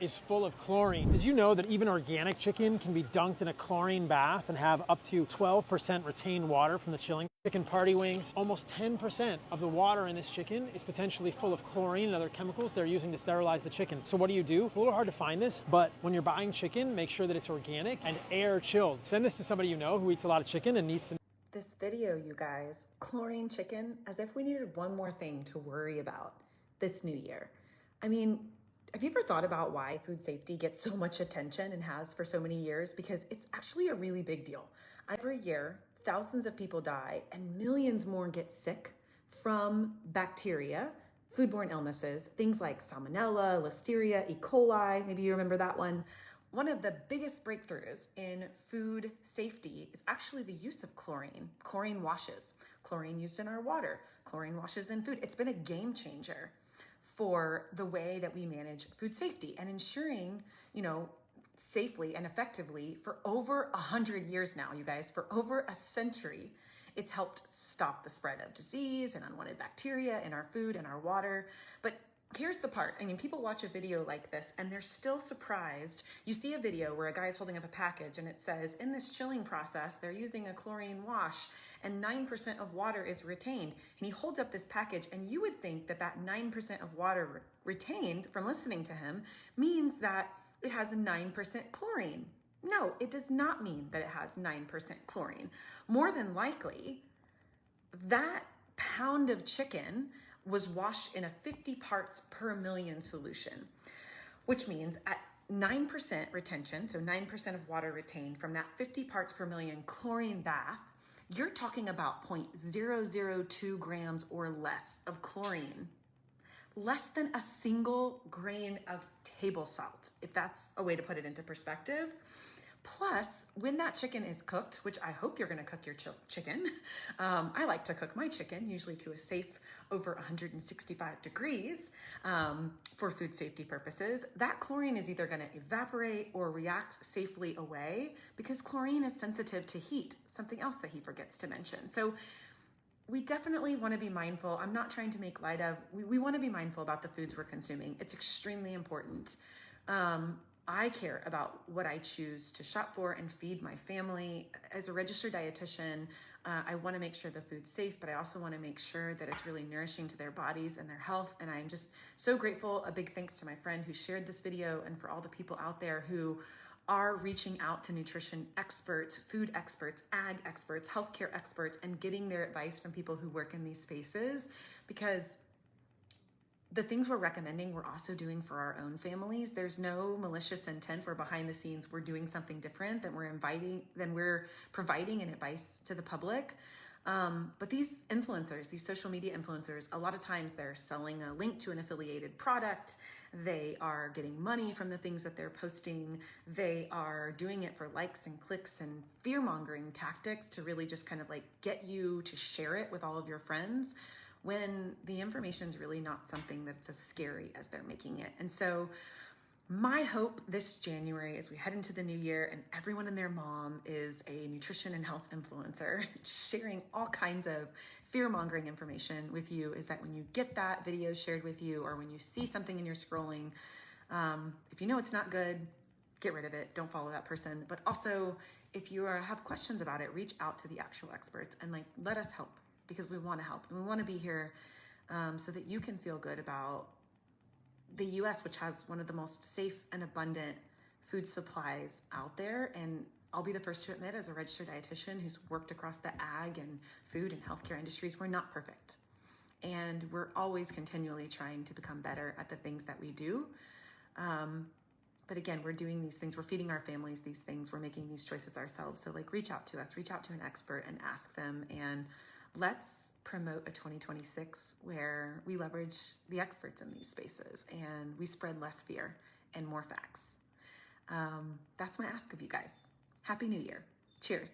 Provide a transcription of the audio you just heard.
is full of chlorine. Did you know that even organic chicken can be dunked in a chlorine bath and have up to 12% retained water from the chilling? Chicken party wings, almost 10% of the water in this chicken is potentially full of chlorine and other chemicals they're using to sterilize the chicken. So what do? It's a little hard to find this, but when you're buying chicken, make sure that it's organic and air chilled. Send this to somebody you know who eats a lot of chicken and needs to. This video, you guys, chlorine chicken, as if we needed one more thing to worry about this new year. I mean, have you ever thought about why food safety gets so much attention and has for so many years? Because it's actually a really big deal. Every year, thousands of people die and millions more get sick from bacteria, foodborne illnesses, things like salmonella, listeria, E. coli, maybe you remember that one. One of the biggest breakthroughs in food safety is actually the use of chlorine. Chlorine washes, chlorine used in our water, chlorine washes in food. It's been a game changer for the way that we manage food safety and ensuring, safely and effectively for over 100 years now, you guys, for over a century. It's helped stop the spread of disease and unwanted bacteria in our food and our water. But here's the part. People watch a video like this and they're still surprised. You see a video where a guy is holding up a package and it says, in this chilling process, they're using a chlorine wash and 9% of water is retained. And he holds up this package and you would think that that 9% of water retained from listening to him means that it has a 9% chlorine. No, it does not mean that it has 9% chlorine. More than likely, that pound of chicken was washed in a 50 parts per million solution, which means at 9% retention, so 9% of water retained from that 50 parts per million chlorine bath, you're talking about 0.002 grams or less of chlorine. Less than a single grain of table salt, if that's a way to put it into perspective. Plus, when that chicken is cooked, which I hope you're gonna cook your chicken. I like to cook my chicken, usually to a safe over 165 degrees for food safety purposes. That chlorine is either gonna evaporate or react safely away because chlorine is sensitive to heat, something else that he forgets to mention. So we definitely wanna be mindful. I'm not trying to make light of, we wanna be mindful about the foods we're consuming. It's extremely important. I care about what I choose to shop for and feed my family. As a registered dietitian, I wanna make sure the food's safe, but I also wanna make sure that it's really nourishing to their bodies and their health. And I'm just so grateful. A big thanks to my friend who shared this video and for all the people out there who are reaching out to nutrition experts, food experts, ag experts, healthcare experts, and getting their advice from people who work in these spaces, because the things we're recommending, we're also doing for our own families. There's no malicious intent. We're behind the scenes. We're doing something different than we're providing an advice to the public. But these influencers, these social media influencers, a lot of times they're selling a link to an affiliated product. They are getting money from the things that they're posting. They are doing it for likes and clicks and fear-mongering tactics to really just kind of like get you to share it with all of your friends, when the information is really not something that's as scary as they're making it. And so my hope this January, as we head into the new year and everyone and their mom is a nutrition and health influencer sharing all kinds of fear-mongering information with you, is that when you get that video shared with you or when you see something and you're scrolling, if you know it's not good, get rid of it. Don't follow that person. But also, if you have questions about it, reach out to the actual experts and let us help, because we want to help and we want to be here so that you can feel good about the US, which has one of the most safe and abundant food supplies out there. And I'll be the first to admit, as a registered dietitian who's worked across the ag and food and healthcare industries, we're not perfect. And we're always continually trying to become better at the things that we do. But again, we're doing these things, we're feeding our families these things, we're making these choices ourselves. So reach out to us, reach out to an expert and ask them, and let's promote a 2026 where we leverage the experts in these spaces and we spread less fear and more facts. That's my ask of you guys. Happy New Year. Cheers.